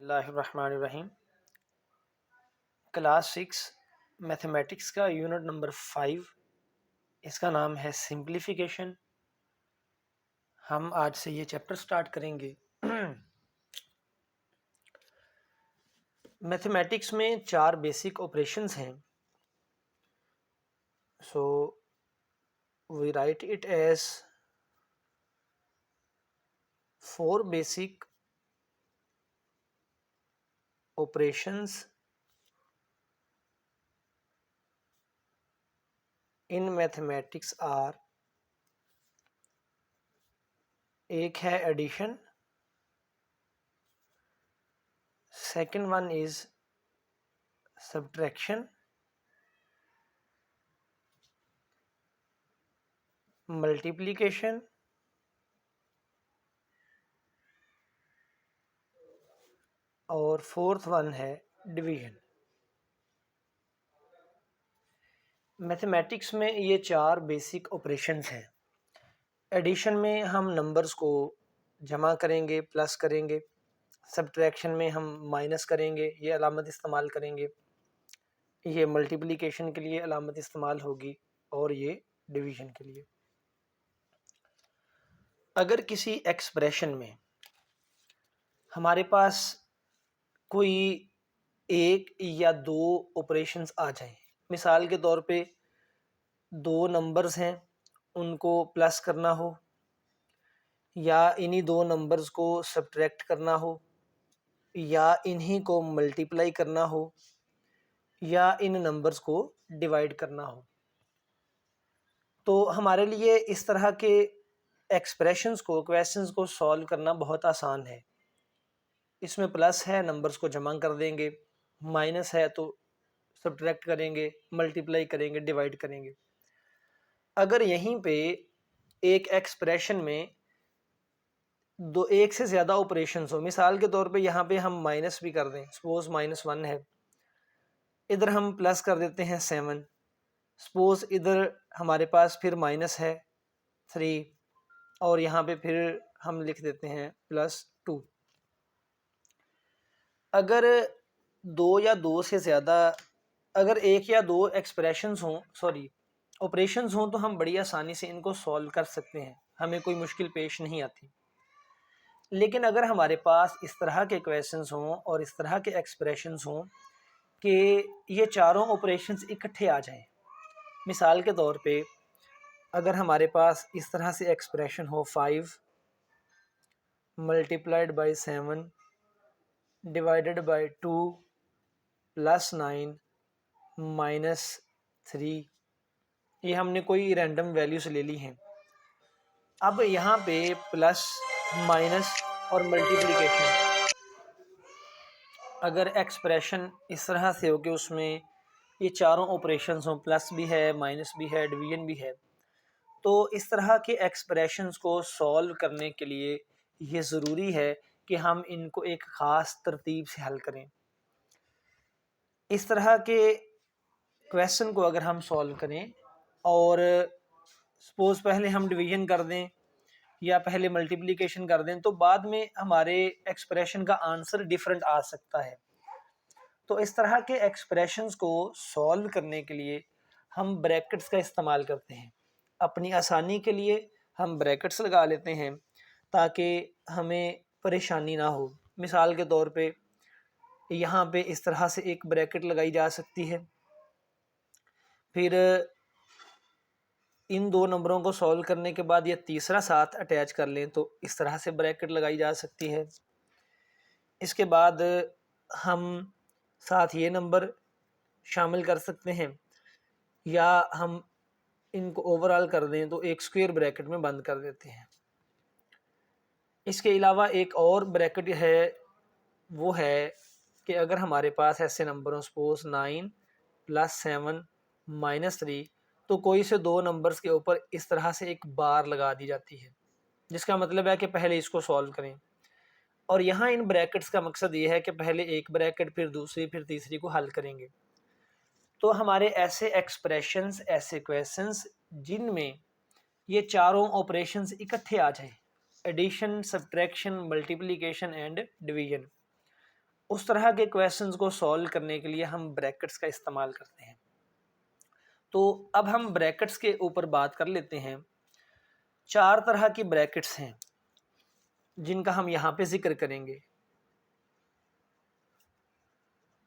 बिस्मिल्लाहिर्रहमानिर्रहीम। Class 6 mathematics का unit number 5, इसका नाम है सिंप्लीफिकेशन। हम आज से ये चैप्टर स्टार्ट करेंगे। मैथमेटिक्स में 4 बेसिक ऑपरेशंस हैं। So we write it as 4 basic operations in mathematics are. एक है addition, second one is subtraction, multiplication और फोर्थ वन है डिवीजन। मैथमेटिक्स में ये 4 बेसिक ऑपरेशंस हैं। एडिशन में हम नंबर्स को जमा करेंगे, प्लस करेंगे। सब्ट्रैक्शन में हम माइनस करेंगे, ये अलामत इस्तेमाल करेंगे। ये मल्टीप्लिकेशन के लिए अलामत इस्तेमाल होगी और ये डिवीजन के लिए। अगर किसी एक्सप्रेशन में हमारे पास कोई एक या दो ऑपरेशंस आ जाएं, मिसाल के तौर पे 2 नंबर्स हैं, उनको प्लस करना हो या इन्हीं 2 नंबर्स को सब्ट्रैक्ट करना हो या इन्हीं को मल्टीप्लाई करना हो या इन नंबर्स को डिवाइड करना हो, तो हमारे लिए इस तरह के एक्सप्रेशंस को, क्वेश्चंस को सॉल्व करना बहुत आसान है। इसमें प्लस है, नंबर्स को जमा कर देंगे, माइनस है तो सब्ट्रैक्ट करेंगे, मल्टीप्लाई करेंगे, डिवाइड करेंगे। अगर यहीं पे एक एक्सप्रेशन में दो एक से ज़्यादा ऑपरेशंस हो, मिसाल के तौर पे यहाँ पे हम माइनस भी कर दें, सपोज -1 है, इधर हम प्लस कर देते हैं 7, सपोज इधर हमारे पास फिर माइनस है 3 और यहाँ पे फिर हम लिख देते हैं +2। अगर दो या दो से ज़्यादा, अगर एक या दो एक्सप्रेशंस हों, सॉरी ऑपरेशंस हों, तो हम बड़ी आसानी से इनको सॉल्व कर सकते हैं, हमें कोई मुश्किल पेश नहीं आती। लेकिन अगर हमारे पास इस तरह के क्वेश्चंस हों और इस तरह के एक्सप्रेशंस हों कि ये चारों ऑपरेशंस इकट्ठे आ जाएं, मिसाल के तौर पे अगर हमारे पास इस तरह से एक्सप्रेशन हो 5 multiplied by 7 divided by 2 plus 9 -3, ये हमने कोई रैंडम वैल्यूज ले ली हैं। अब यहाँ पे प्लस, माइनस और मल्टीप्लिकेशन, अगर एक्सप्रेशन इस तरह से हो कि उसमें ये चारों ऑपरेशंस हों, प्लस भी है, माइनस भी है, डिवीजन भी है, तो इस तरह के एक्सप्रेशंस को सॉल्व करने के लिए ये ज़रूरी है कि हम इनको एक ख़ास तरतीब से हल करें। इस तरह के क्वेश्चन को अगर हम सॉल्व करें और सपोज पहले हम डिवीजन कर दें या पहले मल्टीप्लिकेशन कर दें, तो बाद में हमारे एक्सप्रेशन का आंसर डिफरेंट आ सकता है। तो इस तरह के एक्सप्रेशंस को सॉल्व करने के लिए हम ब्रैकेट्स का इस्तेमाल करते हैं। अपनी आसानी के लिए हम ब्रैकेट्स लगा लेते हैं ताकि हमें परेशानी ना हो। मिसाल के तौर पे यहाँ पे इस तरह से एक ब्रैकेट लगाई जा सकती है, फिर इन 2 नंबरों को सॉल्व करने के बाद ये तीसरा साथ अटैच कर लें तो इस तरह से ब्रैकेट लगाई जा सकती है। इसके बाद हम साथ ये नंबर शामिल कर सकते हैं या हम इनको ओवरऑल कर दें तो एक स्क्वायर ब्रैकेट में बंद कर देते हैं। इसके अलावा एक और ब्रैकेट है, वो है कि अगर हमारे पास ऐसे नंबर हो, सपोज 9 + 7 -3, तो कोई से 2 नंबर्स के ऊपर इस तरह से एक बार लगा दी जाती है, जिसका मतलब है कि पहले इसको सॉल्व करें। और यहाँ इन ब्रैकेट्स का मकसद ये है कि पहले एक ब्रैकेट, फिर दूसरी, फिर तीसरी को हल करेंगे। तो हमारे ऐसे एक्सप्रेशंस, ऐसे क्वेश्चंस जिनमें ये चारों ऑपरेशंस इकट्ठे आ जाए, addition, subtraction, multiplication and division, उस तरह के क्वेश्चंस को सॉल्व करने के लिए हम ब्रैकेट्स का इस्तेमाल करते हैं। तो अब हम ब्रैकेट्स के ऊपर बात कर लेते हैं। 4 तरह की ब्रैकेट्स हैं जिनका हम यहाँ पे जिक्र करेंगे।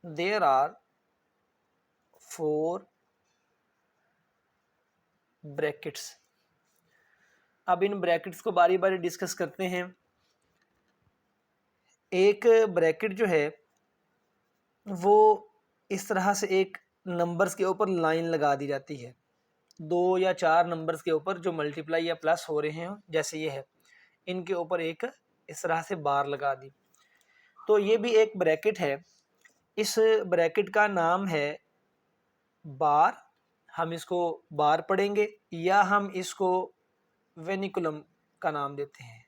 There are 4 brackets. अब इन ब्रैकेट्स को बारी बारी डिस्कस करते हैं। एक ब्रैकेट जो है वो इस तरह से एक नंबर्स के ऊपर लाइन लगा दी जाती है, 2 या 4 नंबर्स के ऊपर जो मल्टीप्लाई या प्लस हो रहे हैं, जैसे ये है, इनके ऊपर एक इस तरह से बार लगा दी। तो ये भी एक ब्रैकेट है। इस ब्रैकेट का नाम है बार। हम इसको बार पढ़ेंगे या हम इसको वेनिकुलम का नाम देते हैं,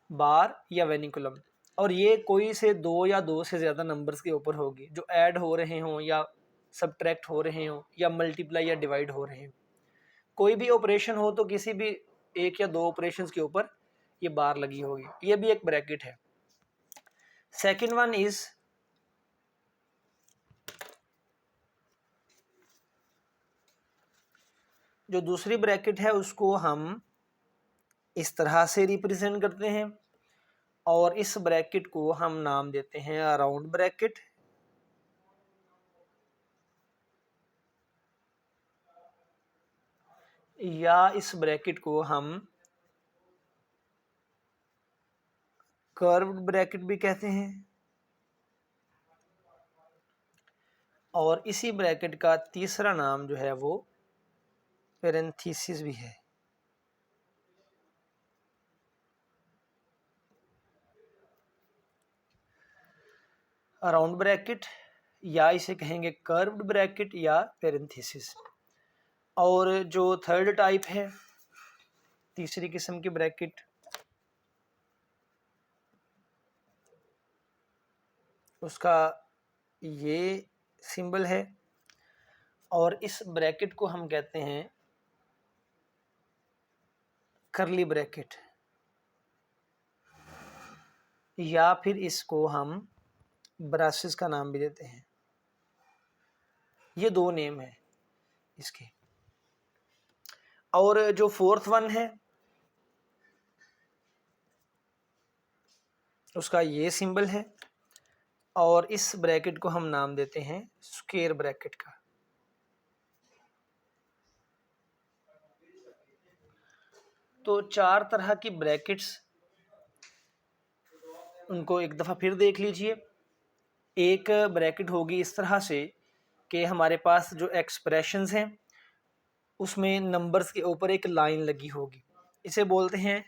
बार या वेनिकुलम। और ये कोई से 2 या 2 से ज़्यादा नंबर्स के ऊपर होगी जो ऐड हो रहे हों या सबट्रैक्ट हो रहे हों या मल्टीप्लाई या डिवाइड हो रहे हों। कोई भी ऑपरेशन हो तो किसी भी 1 या 2 ऑपरेशंस के ऊपर ये बार लगी होगी। ये भी एक ब्रैकेट है। सेकेंड वन इज जो दूसरी ब्रैकेट है उसको हम इस तरह से रिप्रेजेंट करते हैं और इस ब्रैकेट को हम नाम देते हैं राउंड ब्रैकेट या इस ब्रैकेट को हम कर्व्ड ब्रैकेट भी कहते हैं। और इसी ब्रैकेट का तीसरा नाम जो है वो पैरेंथेसिस भी है। राउंड ब्रैकेट या इसे कहेंगे कर्व्ड ब्रैकेट या पैरेंथेसिस। और जो थर्ड टाइप है, तीसरी किस्म की ब्रैकेट, उसका ये सिंबल है और इस ब्रैकेट को हम कहते हैं करली ब्रैकेट या फिर इसको हम ब्रासेस का नाम भी देते हैं। ये 2 नेम है इसके। और जो फोर्थ वन है उसका ये सिंबल है और इस ब्रैकेट को हम नाम देते हैं स्क्वायर ब्रैकेट का। तो 4 तरह की ब्रैकेट्स, उनको एक दफ़ा फिर देख लीजिए। एक ब्रैकेट होगी इस तरह से कि हमारे पास जो एक्सप्रेशंस हैं उसमें नंबर्स के ऊपर एक लाइन लगी होगी, इसे बोलते हैं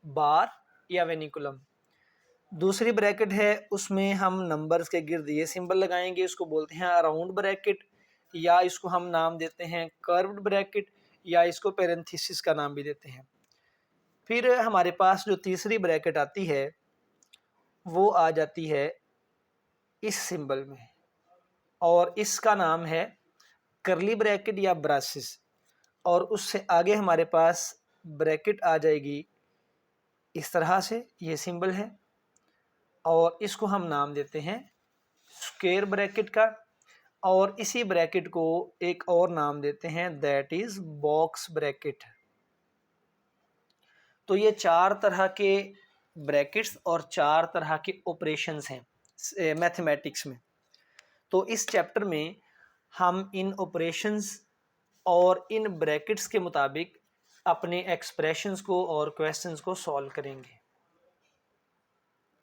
बार या वेनिकुलम। दूसरी ब्रैकेट है उसमें हम नंबर्स के गिर्द ये सिंबल लगाएंगे, उसको बोलते हैं राउंड ब्रैकेट या इसको हम नाम देते हैं कर्व्ड ब्रैकेट या इसको पैरेंथेसिस का नाम भी देते हैं। फिर हमारे पास जो तीसरी ब्रैकेट आती है वो आ जाती है इस सिंबल में और इसका नाम है करली ब्रैकेट या ब्रासिस। और उससे आगे हमारे पास ब्रैकेट आ जाएगी इस तरह से, ये सिंबल है और इसको हम नाम देते हैं स्क्वायर ब्रैकेट का। और इसी ब्रैकेट को एक और नाम देते हैं, दैट इज बॉक्स ब्रैकेट। तो ये 4 तरह के ब्रैकेट्स और 4 तरह के ऑपरेशंस हैं मैथमेटिक्स में। तो इस चैप्टर में हम इन ऑपरेशंस और इन ब्रैकेट्स के मुताबिक अपने एक्सप्रेशंस को और क्वेश्चंस को सॉल्व करेंगे।